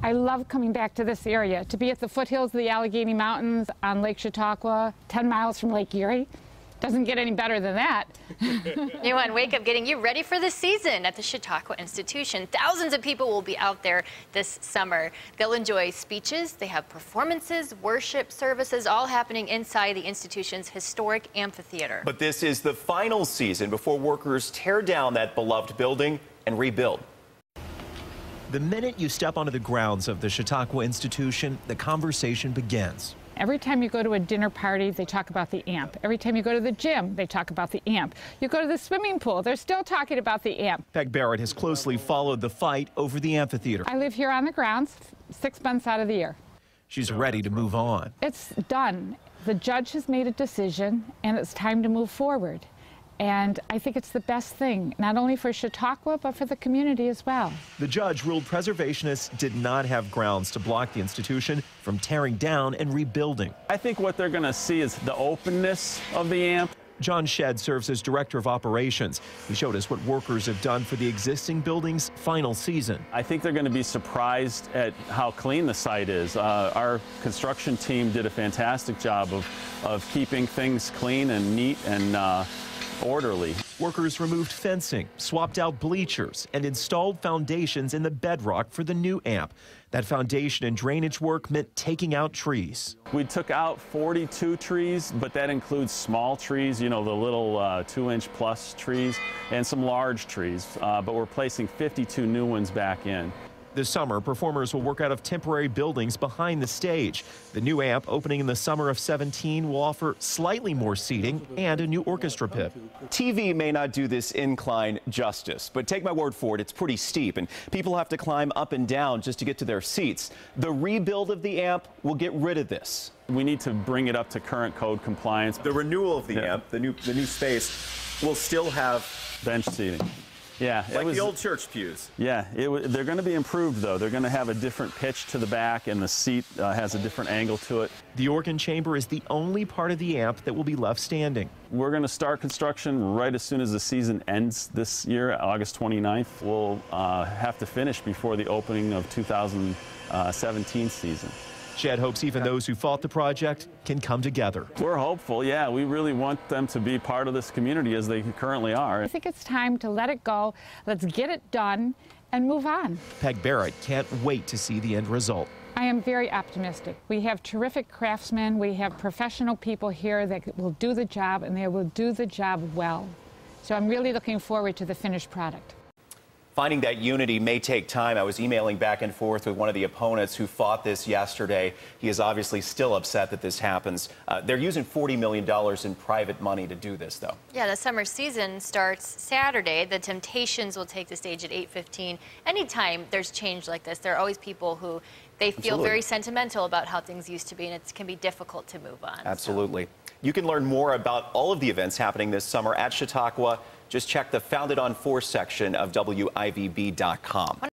I love coming back to this area, to be at the foothills of the Allegheny Mountains on Lake Chautauqua, 10 miles from Lake Erie. Doesn't get any better than that. New on Wake Up, getting you ready for the season at the Chautauqua Institution. Thousands of people will be out there this summer. They'll enjoy speeches, they have performances, worship services, all happening inside the institution's historic amphitheater. But this is the final season before workers tear down that beloved building and rebuild. The minute you step onto the grounds of the Chautauqua Institution, the conversation begins. Every time you go to a dinner party, they talk about the amp. Every time you go to the gym, they talk about the amp. You go to the swimming pool, they're still talking about the amp. Peg Barrett has closely followed the fight over the amphitheater. I live here on the grounds 6 months out of the year. She's ready to move on. It's done. The judge has made a decision, and it's time to move forward. And I think it's the best thing, not only for Chautauqua, but for the community as well. The judge ruled preservationists did not have grounds to block the institution from tearing down and rebuilding. I think what they're going to see is the openness of the amp. John Shedd serves as director of operations. He showed us what workers have done for the existing building's final season. I think they're going to be surprised at how clean the site is. Our construction team did a fantastic job of keeping things clean and neat and orderly. Workers removed fencing, swapped out bleachers, and installed foundations in the bedrock for the new amp. That foundation and drainage work meant taking out trees. We took out 42 trees, but that includes small trees, you know, the little 2-inch plus trees, and some large trees, but we're placing 52 new ones back in. This summer, performers will work out of temporary buildings behind the stage. The new amp, opening in the summer of 17, will offer slightly more seating and a new orchestra pit. TV may not do this incline justice, but take my word for it, it's pretty steep, and people have to climb up and down just to get to their seats. The rebuild of the amp will get rid of this. We need to bring it up to current code compliance. The renewal of the amp, the new space, will still have bench seating. Yeah, like the old church pews. Yeah, they're going to be improved, though. They're going to have a different pitch to the back, and the seat has a different angle to it. The organ chamber is the only part of the amp that will be left standing. We're going to start construction right as soon as the season ends this year, August 29th. We'll have to finish before the opening of 2017 season. Shedd hopes even those who fought the project can come together. We're hopeful, yeah. We really want them to be part of this community as they currently are. I think it's time to let it go. Let's get it done and move on. Peg Barrett can't wait to see the end result. I am very optimistic. We have terrific craftsmen. We have professional people here that will do the job, and they will do the job well. So I'm really looking forward to the finished product. Finding that unity may take time. I was emailing back and forth with one of the opponents who fought this yesterday. He is obviously still upset that this happens. They're using $40 million in private money to do this, though. Yeah, the summer season starts Saturday. The Temptations will take the stage at 8:15. Anytime there's change like this, there are always people who they feel very sentimental about how things used to be, and it can be difficult to move on. Absolutely. So. You can learn more about all of the events happening this summer at Chautauqua. Just check the Founded on Force section of WIVB.com.